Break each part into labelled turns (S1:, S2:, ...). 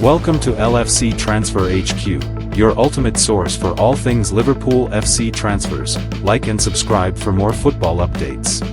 S1: Welcome to LFC Transfer HQ, your ultimate source for all things Liverpool FC transfers. Like and subscribe for more football updates.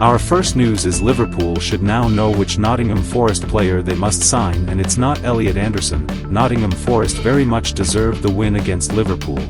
S1: Our first news is Liverpool should now know which Nottingham Forest player they must sign, and it's not Elliot Anderson. Nottingham Forest very much deserved the win against Liverpool.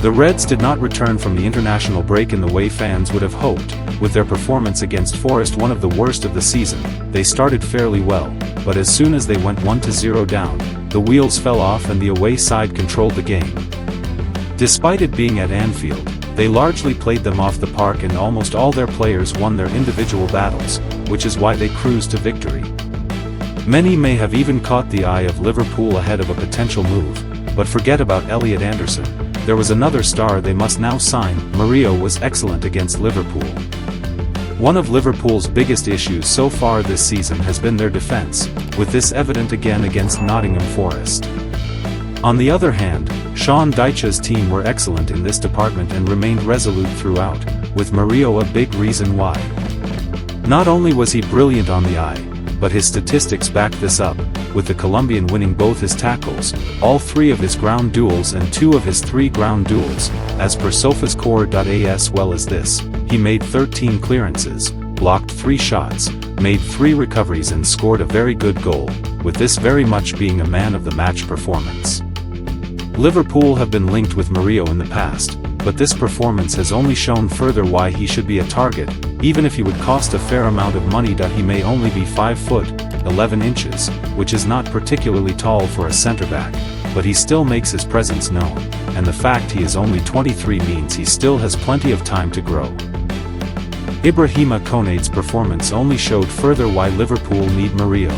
S1: The Reds did not return from the international break in the way fans would have hoped. With their performance against Forest one of the worst of the season, they started fairly well, but as soon as they went 1-0 down, the wheels fell off and the away side controlled the game. Despite it being at Anfield, they largely played them off the park and almost all their players won their individual battles, which is why they cruised to victory. Many may have even caught the eye of Liverpool ahead of a potential move, but forget about Elliot Anderson. There was another star they must now sign. Mario was excellent against Liverpool. One of Liverpool's biggest issues so far this season has been their defence, with this evident again against Nottingham Forest. On the other hand, Sean Dyche's team were excellent in this department and remained resolute throughout, with Mario a big reason why. Not only was he brilliant on the eye, but his statistics backed this up, with the Colombian winning both his tackles, all 3 of his ground duels and 2 of his 3 ground duels, as per Sofascore.as. Well as this, he made 13 clearances, blocked 3 shots, made 3 recoveries and scored a very good goal, with this very much being a man of the match performance. Liverpool have been linked with Mario in the past, but this performance has only shown further why he should be a target, even if he would cost a fair amount of money. He may only be 5 foot, 11 inches, which is not particularly tall for a centre-back, but he still makes his presence known, and the fact he is only 23 means he still has plenty of time to grow. Ibrahima Konate's performance only showed further why Liverpool need Mario.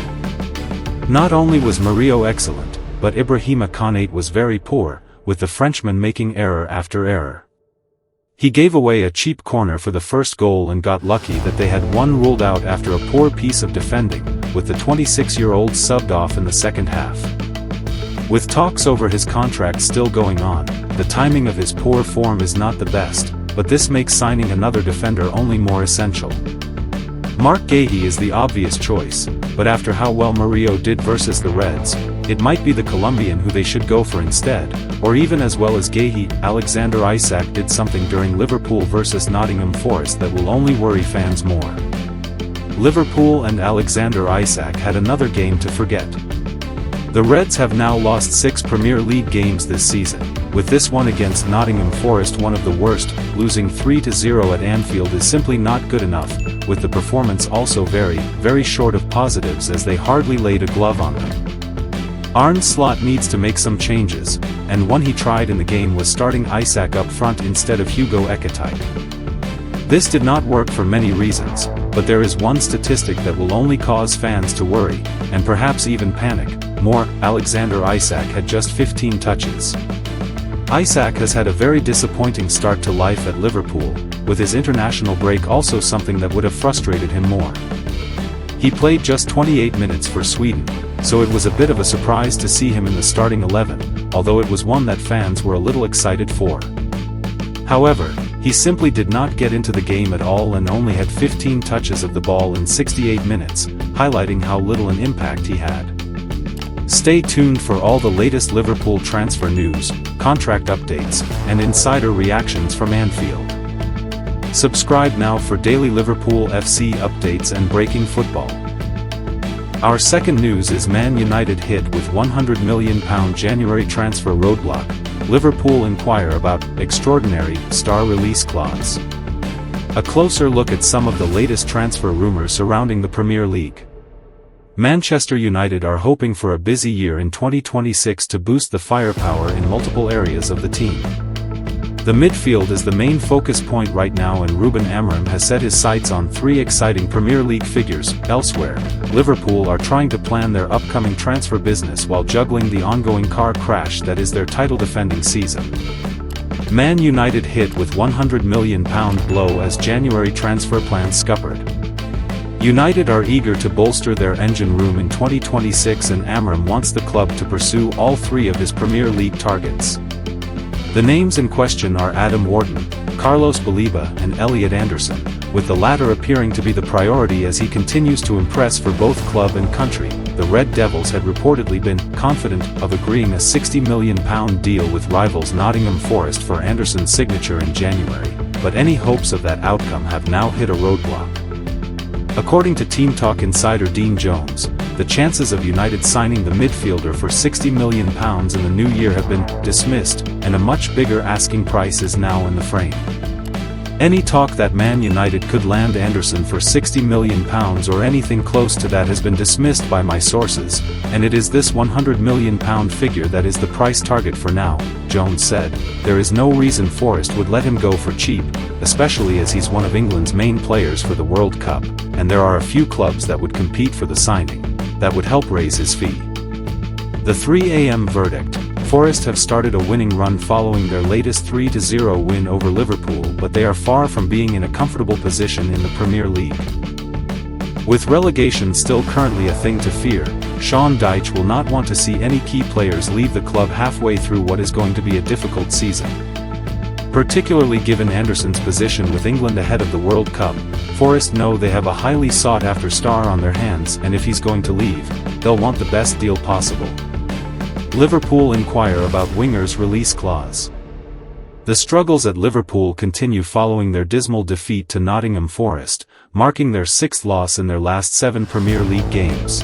S1: Not only was Mario excellent, but Ibrahima Konate was very poor, with the Frenchman making error after error. He gave away a cheap corner for the first goal and got lucky that they had one ruled out after a poor piece of defending, with the 26-year-old subbed off in the second half. With talks over his contract still going on, the timing of his poor form is not the best, but this makes signing another defender only more essential. Marc Guéhi is the obvious choice, but after how well Mario did versus the Reds, it might be the Colombian who they should go for instead, or even as well as Guéhi. Alexander Isak did something during Liverpool versus Nottingham Forest that will only worry fans more. Liverpool and Alexander Isak had another game to forget. The Reds have now lost 6 Premier League games this season, with this one against Nottingham Forest one of the worst. Losing 3-0 at Anfield is simply not good enough, with the performance also very short of positives as they hardly laid a glove on them. Arne Slot needs to make some changes, and one he tried in the game was starting Isak up front instead of Hugo Ekitike. This did not work for many reasons, but there is one statistic that will only cause fans to worry, and perhaps even panic more. Alexander Isak had just 15 touches. Isak has had a very disappointing start to life at Liverpool, with his international break also something that would have frustrated him more. He played just 28 minutes for Sweden, so it was a bit of a surprise to see him in the starting 11, although it was one that fans were a little excited for. However, he simply did not get into the game at all and only had 15 touches of the ball in 68 minutes, highlighting how little an impact he had. Stay tuned for all the latest Liverpool transfer news, contract updates, and insider reactions from Anfield. Subscribe now for daily Liverpool FC updates and breaking football. Our second news is Man United hit with £100 million January transfer roadblock. Liverpool enquire about extraordinary star release clause. A closer look at some of the latest transfer rumours surrounding the Premier League. Manchester United are hoping for a busy year in 2026 to boost the firepower in multiple areas of the team. The midfield is the main focus point right now, and Ruben Amorim has set his sights on 3 exciting Premier League figures. Elsewhere, Liverpool are trying to plan their upcoming transfer business while juggling the ongoing car crash that is their title-defending season. Man United hit with £100 million blow as January transfer plans scuppered. United are eager to bolster their engine room in 2026, and Amorim wants the club to pursue all 3 of his Premier League targets. The names in question are Adam Wharton, Carlos Baleba and Elliot Anderson, with the latter appearing to be the priority as he continues to impress for both club and country. The Red Devils had reportedly been confident of agreeing a £60 million deal with rivals Nottingham Forest for Anderson's signature in January, but any hopes of that outcome have now hit a roadblock. According to Team Talk insider Dean Jones, the chances of United signing the midfielder for £60 million in the new year have been dismissed, and a much bigger asking price is now in the frame. Any talk that Man United could land Anderson for £60 million or anything close to that has been dismissed by my sources, and it is this £100 million figure that is the price target for now, Jones said. There is no reason Forest would let him go for cheap, especially as he's one of England's main players for the World Cup, and there are a few clubs that would compete for the signing. That would help raise his fee. The 3 a.m. verdict. Forest have started a winning run following their latest 3-0 win over Liverpool, but they are far from being in a comfortable position in the Premier League. With relegation still currently a thing to fear, Sean Dyche will not want to see any key players leave the club halfway through what is going to be a difficult season. Particularly given Anderson's position with England ahead of the World Cup, Forest know they have a highly sought-after star on their hands, and if he's going to leave, they'll want the best deal possible. Liverpool inquire about winger's release clause. The struggles at Liverpool continue following their dismal defeat to Nottingham Forest, marking their 6th loss in their last 7 Premier League games.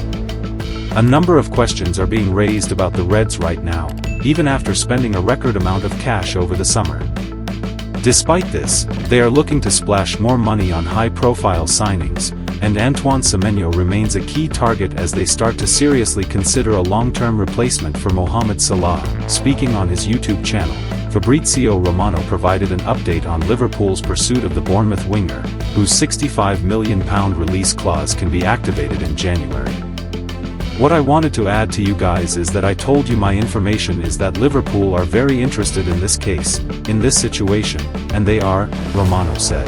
S1: A number of questions are being raised about the Reds right now, even after spending a record amount of cash over the summer. Despite this, they are looking to splash more money on high-profile signings, and Antoine Semenyo remains a key target as they start to seriously consider a long-term replacement for Mohamed Salah. Speaking on his YouTube channel, Fabrizio Romano provided an update on Liverpool's pursuit of the Bournemouth winger, whose £65 million release clause can be activated in January. What I wanted to add to you guys is that I told you my information is that Liverpool are very interested in this case, in this situation, and they are, Romano said.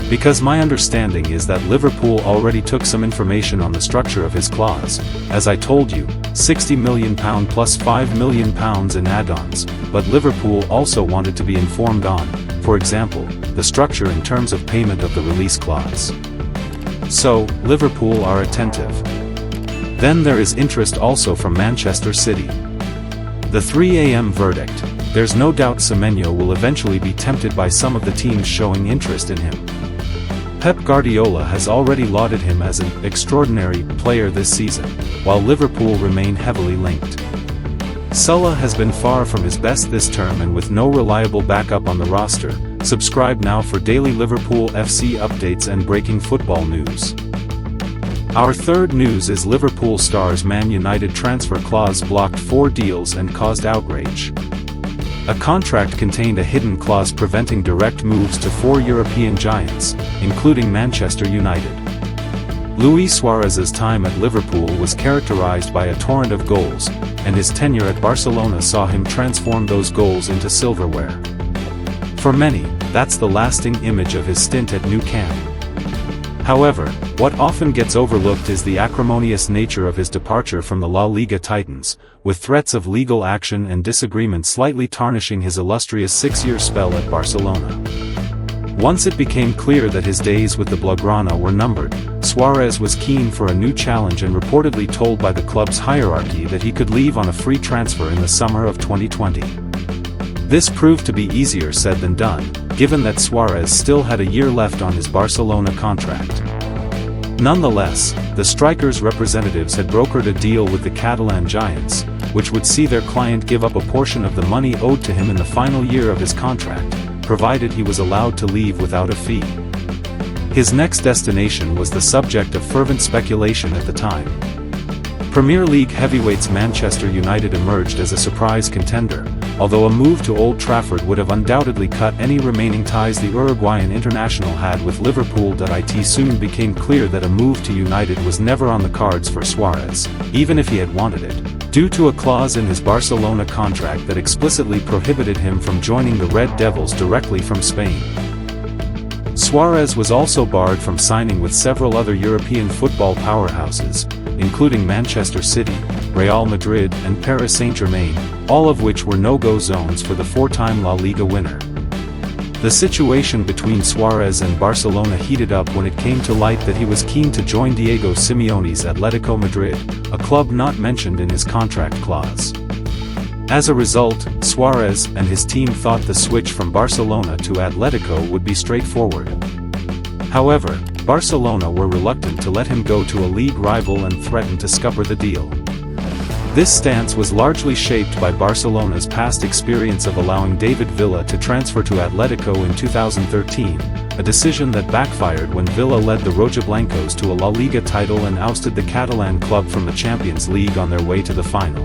S1: Because my understanding is that Liverpool already took some information on the structure of his clause, as I told you, £60 million plus £5 million in add-ons, but Liverpool also wanted to be informed on, for example, the structure in terms of payment of the release clause. So, Liverpool are attentive. Then there is interest also from Manchester City. The 3 a.m. verdict. There's no doubt Semenyo will eventually be tempted by some of the teams showing interest in him. Pep Guardiola has already lauded him as an extraordinary player this season, while Liverpool remain heavily linked. Salah has been far from his best this term, and with no reliable backup on the roster. Subscribe now for daily Liverpool FC updates and breaking football news. Our third news is Liverpool stars Man United transfer clause blocked 4 deals and caused outrage. A contract contained a hidden clause preventing direct moves to 4 European giants, including Manchester United. Luis Suarez's time at Liverpool was characterized by a torrent of goals, and his tenure at Barcelona saw him transform those goals into silverware. For many, that's the lasting image of his stint at Nou Camp. However, what often gets overlooked is the acrimonious nature of his departure from the La Liga Titans, with threats of legal action and disagreement slightly tarnishing his illustrious 6-year spell at Barcelona. Once it became clear that his days with the Blaugrana were numbered, Suarez was keen for a new challenge and reportedly told by the club's hierarchy that he could leave on a free transfer in the summer of 2020. This proved to be easier said than done, given that Suarez still had a year left on his Barcelona contract. Nonetheless, the striker's representatives had brokered a deal with the Catalan giants, which would see their client give up a portion of the money owed to him in the final year of his contract, provided he was allowed to leave without a fee. His next destination was the subject of fervent speculation at the time. Premier League heavyweights Manchester United emerged as a surprise contender, although a move to Old Trafford would have undoubtedly cut any remaining ties the Uruguayan international had with Liverpool. It soon became clear that a move to United was never on the cards for Suarez, even if he had wanted it, due to a clause in his Barcelona contract that explicitly prohibited him from joining the Red Devils directly from Spain. Suarez was also barred from signing with several other European football powerhouses, including Manchester City, Real Madrid and Paris Saint-Germain, all of which were no-go zones for the 4-time La Liga winner. The situation between Suarez and Barcelona heated up when it came to light that he was keen to join Diego Simeone's Atletico Madrid, a club not mentioned in his contract clause. As a result, Suarez and his team thought the switch from Barcelona to Atletico would be straightforward. However, Barcelona were reluctant to let him go to a league rival and threatened to scupper the deal. This stance was largely shaped by Barcelona's past experience of allowing David Villa to transfer to Atletico in 2013, a decision that backfired when Villa led the Rojiblancos to a La Liga title and ousted the Catalan club from the Champions League on their way to the final.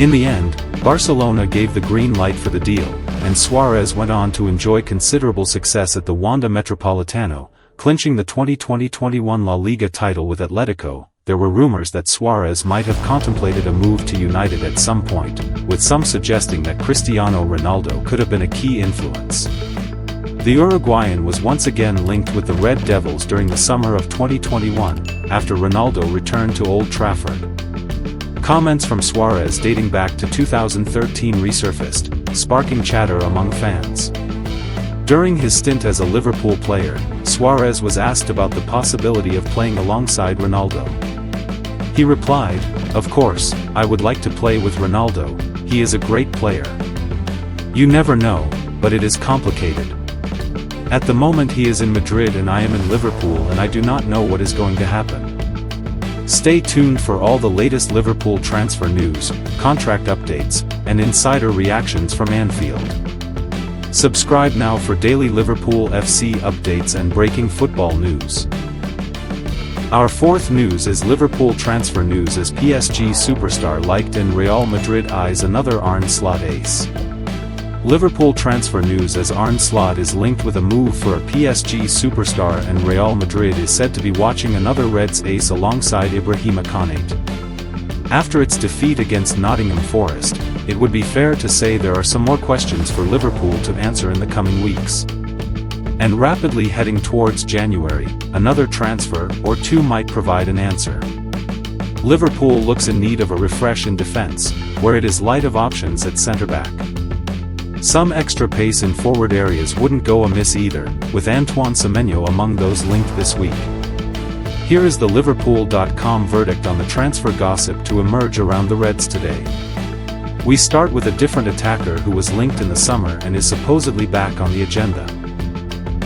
S1: In the end, Barcelona gave the green light for the deal, and Suarez went on to enjoy considerable success at the Wanda Metropolitano, clinching the 2020-21 La Liga title with Atletico. There were rumors that Suarez might have contemplated a move to United at some point, with some suggesting that Cristiano Ronaldo could have been a key influence. The Uruguayan was once again linked with the Red Devils during the summer of 2021, after Ronaldo returned to Old Trafford. Comments from Suarez dating back to 2013 resurfaced, sparking chatter among fans. During his stint as a Liverpool player, Suarez was asked about the possibility of playing alongside Ronaldo. He replied, "Of course, I would like to play with Ronaldo, he is a great player. You never know, but it is complicated. At the moment he is in Madrid and I am in Liverpool and I do not know what is going to happen." Stay tuned for all the latest Liverpool transfer news, contract updates, and insider reactions from Anfield. Subscribe now for daily Liverpool FC updates and breaking football news. Our fourth news is Liverpool transfer news as PSG superstar liked and Real Madrid eyes another Arne Slot ace. Liverpool transfer news as Arne Slot is linked with a move for a PSG superstar and Real Madrid is said to be watching another Reds ace alongside Ibrahima Konate. After its defeat against Nottingham Forest, it would be fair to say there are some more questions for Liverpool to answer in the coming weeks. And rapidly heading towards January, another transfer or two might provide an answer. Liverpool looks in need of a refresh in defence, where it is light of options at centre-back. Some extra pace in forward areas wouldn't go amiss either, with Antoine Semenyo among those linked this week. Here is the Liverpool.com verdict on the transfer gossip to emerge around the Reds today. We start with a different attacker who was linked in the summer and is supposedly back on the agenda.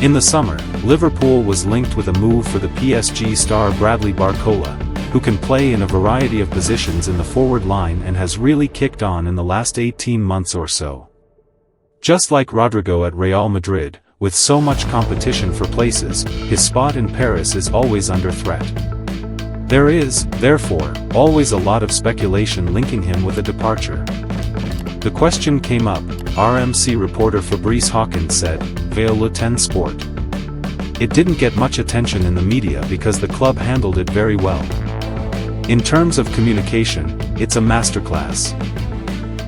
S1: In the summer, Liverpool was linked with a move for the PSG star Bradley Barcola, who can play in a variety of positions in the forward line and has really kicked on in the last 18 months or so. Just like Rodrigo at Real Madrid, with so much competition for places, his spot in Paris is always under threat. There is, therefore, always a lot of speculation linking him with a departure. The question came up, RMC reporter Fabrice Hawkins said, via Le 10 Sport. It didn't get much attention in the media because the club handled it very well. In terms of communication, it's a masterclass.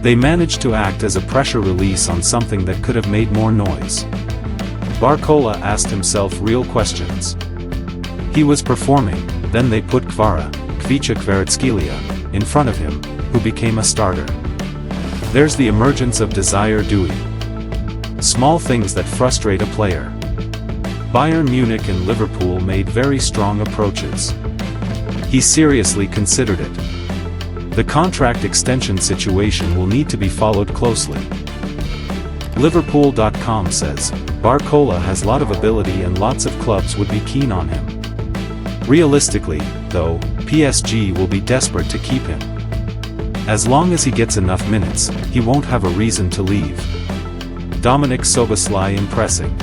S1: They managed to act as a pressure release on something that could have made more noise. Barcola asked himself real questions. He was performing, then they put Kvicha Kvaratskhelia, in front of him, who became a starter. There's the emergence of Desire Dewey. Small things that frustrate a player. Bayern Munich and Liverpool made very strong approaches. He seriously considered it. The contract extension situation will need to be followed closely. Liverpool.com says, Barcola has a lot of ability and lots of clubs would be keen on him. Realistically, though, PSG will be desperate to keep him. As long as he gets enough minutes, he won't have a reason to leave. Dominic Szoboszlai impressing.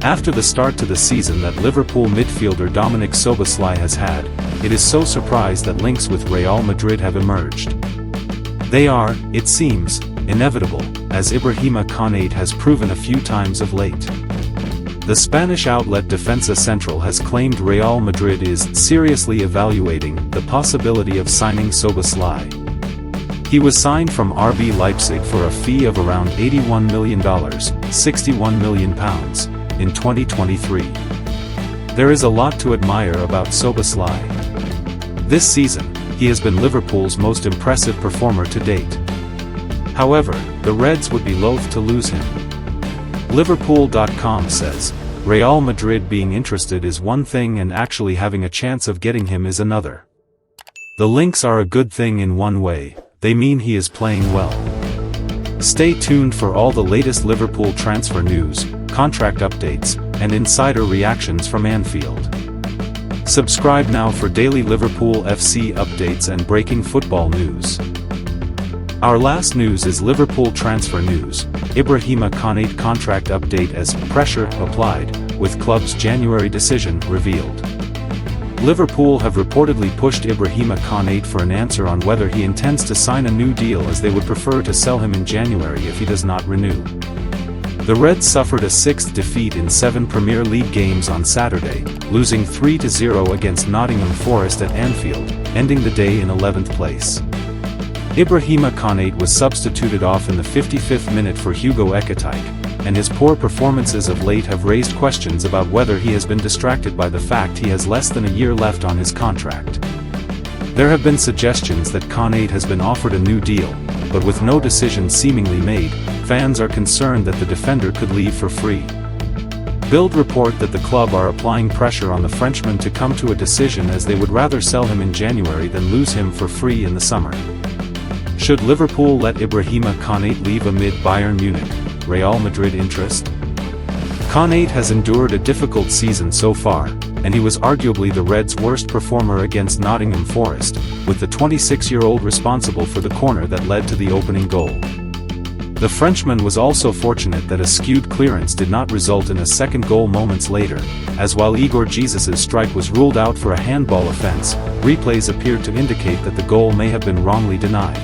S1: After the start to the season that Liverpool midfielder Dominic Szoboszlai has had, it is so surprised that links with Real Madrid have emerged. They are, it seems, inevitable, as Ibrahima Konate has proven a few times of late. The Spanish outlet Defensa Central has claimed Real Madrid is seriously evaluating the possibility of signing Szoboszlai. He was signed from RB Leipzig for a fee of around $81 million, £61 million, in 2023. There is a lot to admire about Szoboszlai. This season, he has been Liverpool's most impressive performer to date. However, the Reds would be loath to lose him. Liverpool.com says, Real Madrid being interested is one thing and actually having a chance of getting him is another. The links are a good thing in one way, they mean he is playing well. Stay tuned for all the latest Liverpool transfer news, contract updates, and insider reactions from Anfield. Subscribe now for daily Liverpool FC updates and breaking football news. Our last news is Liverpool transfer news. Ibrahima Konate contract update as pressure applied, with club's January decision revealed. Liverpool have reportedly pushed Ibrahima Konate for an answer on whether he intends to sign a new deal, as they would prefer to sell him in January if he does not renew. The Reds suffered a 6th defeat in 7 Premier League games on Saturday, losing 3-0 against Nottingham Forest at Anfield, ending the day in 11th place. Ibrahima Konate was substituted off in the 55th minute for Hugo Ekitike, and his poor performances of late have raised questions about whether he has been distracted by the fact he has less than a year left on his contract. There have been suggestions that Konate has been offered a new deal, but with no decision seemingly made, fans are concerned that the defender could leave for free. Bild report that the club are applying pressure on the Frenchman to come to a decision, as they would rather sell him in January than lose him for free in the summer. Should Liverpool let Ibrahima Konate leave amid Bayern Munich, Real Madrid interest? Konate has endured a difficult season so far, and he was arguably the Reds' worst performer against Nottingham Forest, with the 26-year-old responsible for the corner that led to the opening goal. The Frenchman was also fortunate that a skewed clearance did not result in a second goal moments later, as while Igor Jesus' strike was ruled out for a handball offence, replays appeared to indicate that the goal may have been wrongly denied.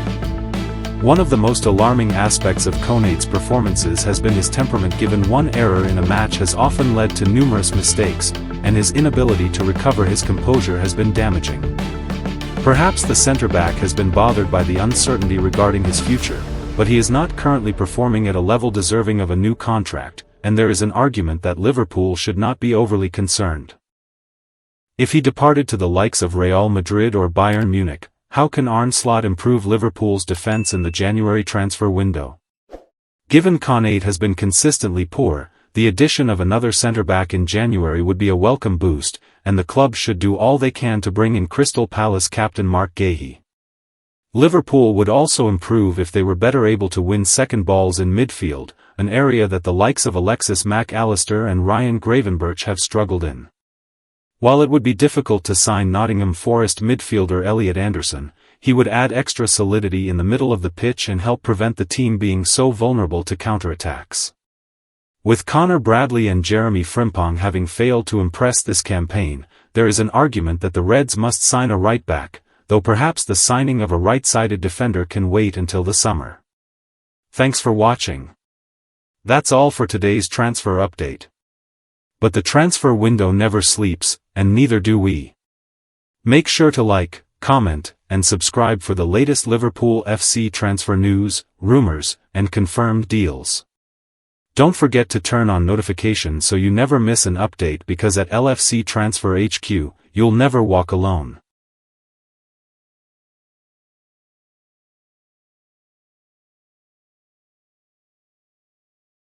S1: One of the most alarming aspects of Konate's performances has been his temperament, given one error in a match has often led to numerous mistakes, and his inability to recover his composure has been damaging. Perhaps the centre-back has been bothered by the uncertainty regarding his future, but he is not currently performing at a level deserving of a new contract, and there is an argument that Liverpool should not be overly concerned. If he departed to the likes of Real Madrid or Bayern Munich, how can Arne Slot improve Liverpool's defence in the January transfer window? Given Konate has been consistently poor, the addition of another centre-back in January would be a welcome boost, and the club should do all they can to bring in Crystal Palace captain Mark Guéhi. Liverpool would also improve if they were better able to win second balls in midfield, an area that the likes of Alexis Mac Allister and Ryan Gravenberch have struggled in. While it would be difficult to sign Nottingham Forest midfielder Elliot Anderson, he would add extra solidity in the middle of the pitch and help prevent the team being so vulnerable to counterattacks. With Connor Bradley and Jeremy Frimpong having failed to impress this campaign, there is an argument that the Reds must sign a right-back, though perhaps the signing of a right-sided defender can wait until the summer. Thanks for watching. That's all for today's transfer update. But the transfer window never sleeps, and neither do we. Make sure to like, comment, and subscribe for the latest Liverpool FC transfer news, rumors, and confirmed deals. Don't forget to turn on notifications so you never miss an update, because at LFC Transfer HQ, you'll never walk alone.